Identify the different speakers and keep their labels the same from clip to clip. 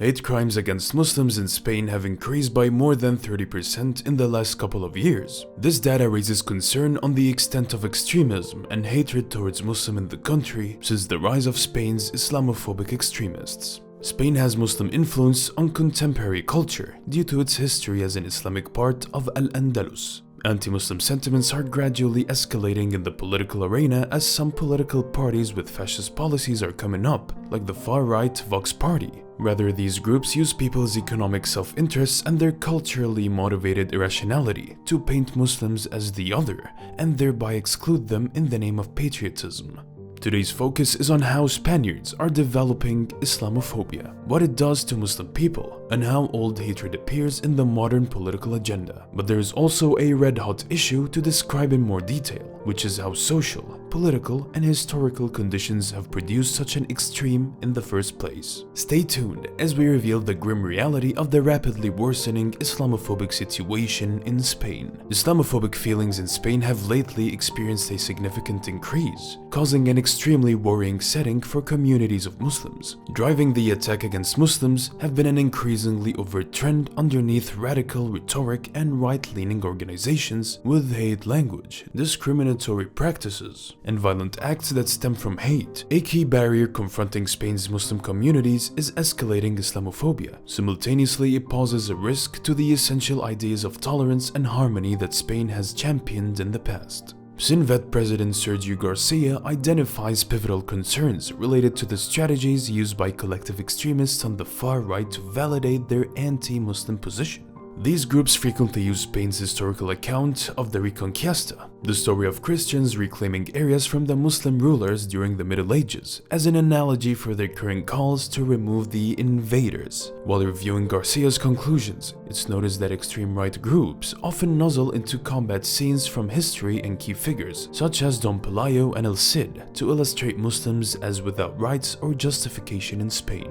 Speaker 1: Hate crimes against Muslims in Spain have increased by more than 30% in the last couple of years. This data raises concern on the extent of extremism and hatred towards Muslims in the country since the rise of Spain's Islamophobic extremists. Spain has Muslim influence on contemporary culture due to its history as an Islamic part of al-Andalus. Anti-Muslim sentiments are gradually escalating in the political arena as some political parties with fascist policies are coming up, like the far-right Vox Party. Rather, these groups use people's economic self-interests and their culturally motivated irrationality to paint Muslims as the other and thereby exclude them in the name of patriotism. Today's focus is on how Spaniards are developing Islamophobia, what it does to Muslim people, and how old hatred appears in the modern political agenda. But there is also a red-hot issue to describe in more detail, which is how social, political, and historical conditions have produced such an extreme in the first place. Stay tuned as we reveal the grim reality of the rapidly worsening Islamophobic situation in Spain. Islamophobic feelings in Spain have lately experienced a significant increase, causing an extremely worrying setting for communities of Muslims. Driving the attack against Muslims have been an increasingly overt trend underneath radical rhetoric and right-leaning organizations with hate language, discriminatory practices, and violent acts that stem from hate. A key barrier confronting Spain's Muslim communities is escalating Islamophobia. Simultaneously, it poses a risk to the essential ideas of tolerance and harmony that Spain has championed in the past. Sinvet President Sergio Garcia identifies pivotal concerns related to the strategies used by collective extremists on the far right to validate their anti-Muslim position. These groups frequently use Spain's historical account of the Reconquista, the story of Christians reclaiming areas from the Muslim rulers during the Middle Ages, as an analogy for their current calls to remove the invaders. While reviewing Garcia's conclusions, it's noticed that extreme right groups often nuzzle into combat scenes from history and key figures, such as Don Pelayo and El Cid, to illustrate Muslims as without rights or justification in Spain.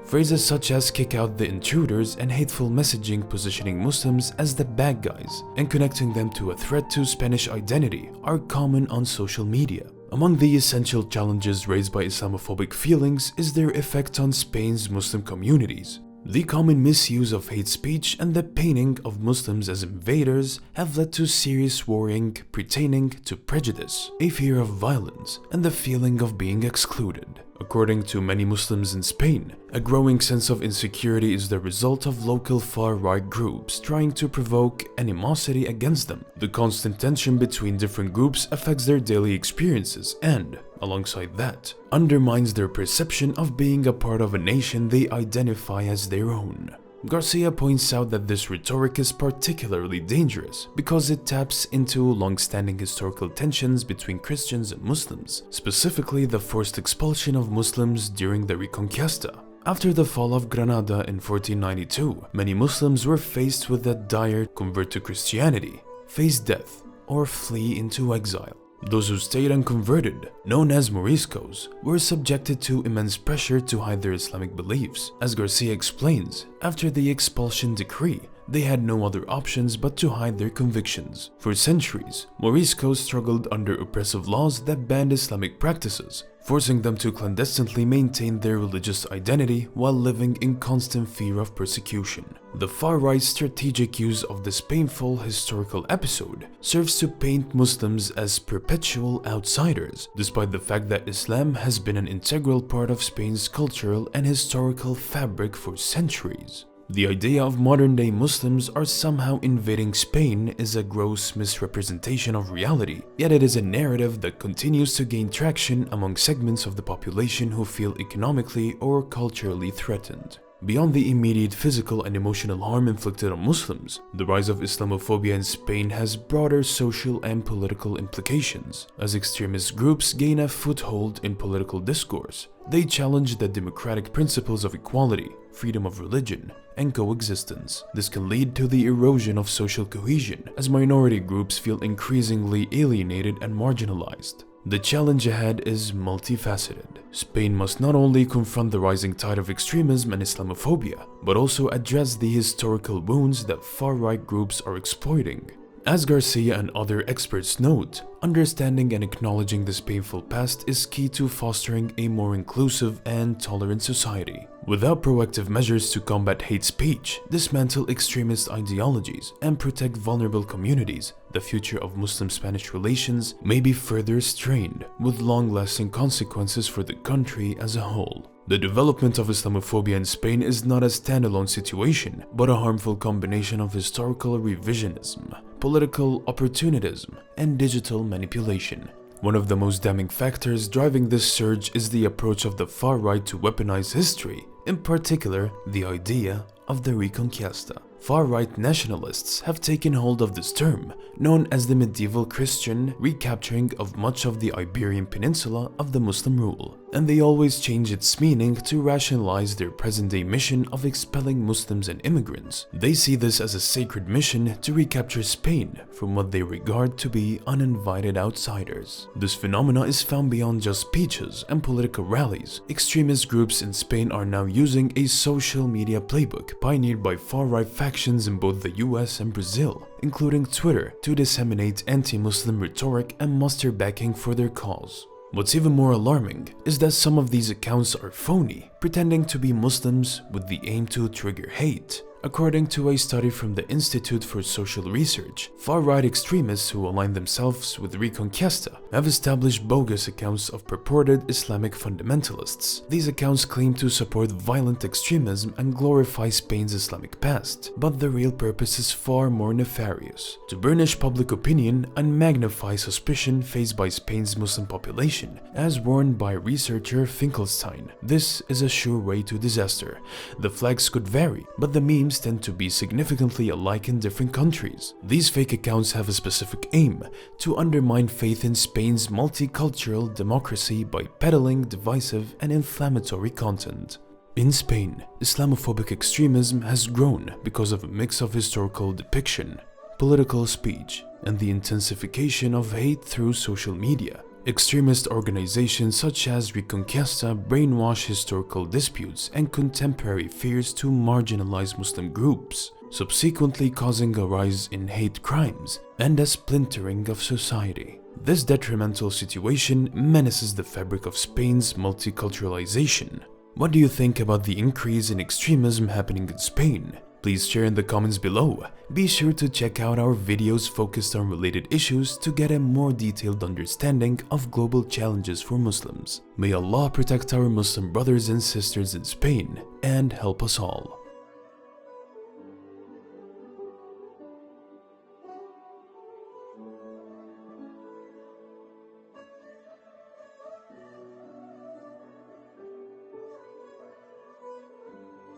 Speaker 1: Phrases such as kick out the intruders and hateful messaging positioning Muslims as the bad guys and connecting them to a threat to Spanish identity are common on social media. Among the essential challenges raised by Islamophobic feelings is their effect on Spain's Muslim communities. The common misuse of hate speech and the painting of Muslims as invaders have led to serious worrying pertaining to prejudice, a fear of violence, and the feeling of being excluded. According to many Muslims in Spain, a growing sense of insecurity is the result of local far-right groups trying to provoke animosity against them. The constant tension between different groups affects their daily experiences and, alongside that, undermines their perception of being a part of a nation they identify as their own. Garcia points out that this rhetoric is particularly dangerous because it taps into long-standing historical tensions between Christians and Muslims, specifically the forced expulsion of Muslims during the Reconquista. After the fall of Granada in 1492, many Muslims were faced with the dire convert to Christianity, face death, or flee into exile. Those who stayed unconverted, known as Moriscos, were subjected to immense pressure to hide their Islamic beliefs. As Garcia explains, after the expulsion decree, they had no other options but to hide their convictions. For centuries, Moriscos struggled under oppressive laws that banned Islamic practices, forcing them to clandestinely maintain their religious identity while living in constant fear of persecution. The far-right's strategic use of this painful historical episode serves to paint Muslims as perpetual outsiders, despite the fact that Islam has been an integral part of Spain's cultural and historical fabric for centuries. The idea of modern-day Muslims are somehow invading Spain is a gross misrepresentation of reality, yet it is a narrative that continues to gain traction among segments of the population who feel economically or culturally threatened. Beyond the immediate physical and emotional harm inflicted on Muslims, the rise of Islamophobia in Spain has broader social and political implications. As extremist groups gain a foothold in political discourse, they challenge the democratic principles of equality, freedom of religion, and coexistence. This can lead to the erosion of social cohesion, as minority groups feel increasingly alienated and marginalized. The challenge ahead is multifaceted. Spain must not only confront the rising tide of extremism and Islamophobia, but also address the historical wounds that far-right groups are exploiting. As Garcia and other experts note, understanding and acknowledging this painful past is key to fostering a more inclusive and tolerant society. Without proactive measures to combat hate speech, dismantle extremist ideologies, and protect vulnerable communities, the future of Muslim-Spanish relations may be further strained, with long-lasting consequences for the country as a whole. The development of Islamophobia in Spain is not a standalone situation, but a harmful combination of historical revisionism, political opportunism, and digital manipulation. One of the most damning factors driving this surge is the approach of the far right to weaponize history, in particular, the idea of the Reconquista. Far-right nationalists have taken hold of this term, known as the medieval Christian recapturing of much of the Iberian Peninsula of the Muslim rule, and they always change its meaning to rationalize their present-day mission of expelling Muslims and immigrants. They see this as a sacred mission to recapture Spain from what they regard to be uninvited outsiders. This phenomena is found beyond just speeches and political rallies. Extremist groups in Spain are now using a social media playbook pioneered by far-right factions in both the US and Brazil, including Twitter, to disseminate anti-Muslim rhetoric and muster backing for their cause. What's even more alarming is that some of these accounts are phony, pretending to be Muslims with the aim to trigger hate. According to a study from the Institute for Social Research, far-right extremists who align themselves with Reconquista have established bogus accounts of purported Islamic fundamentalists. These accounts claim to support violent extremism and glorify Spain's Islamic past, but the real purpose is far more nefarious: to burnish public opinion and magnify suspicion faced by Spain's Muslim population, as warned by researcher Finkelstein. This is a sure way to disaster. The flags could vary, but the memes tend to be significantly alike in different countries. These fake accounts have a specific aim: to undermine faith in Spain's multicultural democracy by peddling divisive and inflammatory content. In Spain, Islamophobic extremism has grown because of a mix of historical depiction, political speech, and the intensification of hate through social media. Extremist organizations such as Reconquista brainwash historical disputes and contemporary fears to marginalize Muslim groups, subsequently causing a rise in hate crimes and a splintering of society. This detrimental situation menaces the fabric of Spain's multiculturalization. What do you think about the increase in extremism happening in Spain? Please share in the comments below. Be sure to check out our videos focused on related issues to get a more detailed understanding of global challenges for Muslims. May Allah protect our Muslim brothers and sisters in Spain and help us all.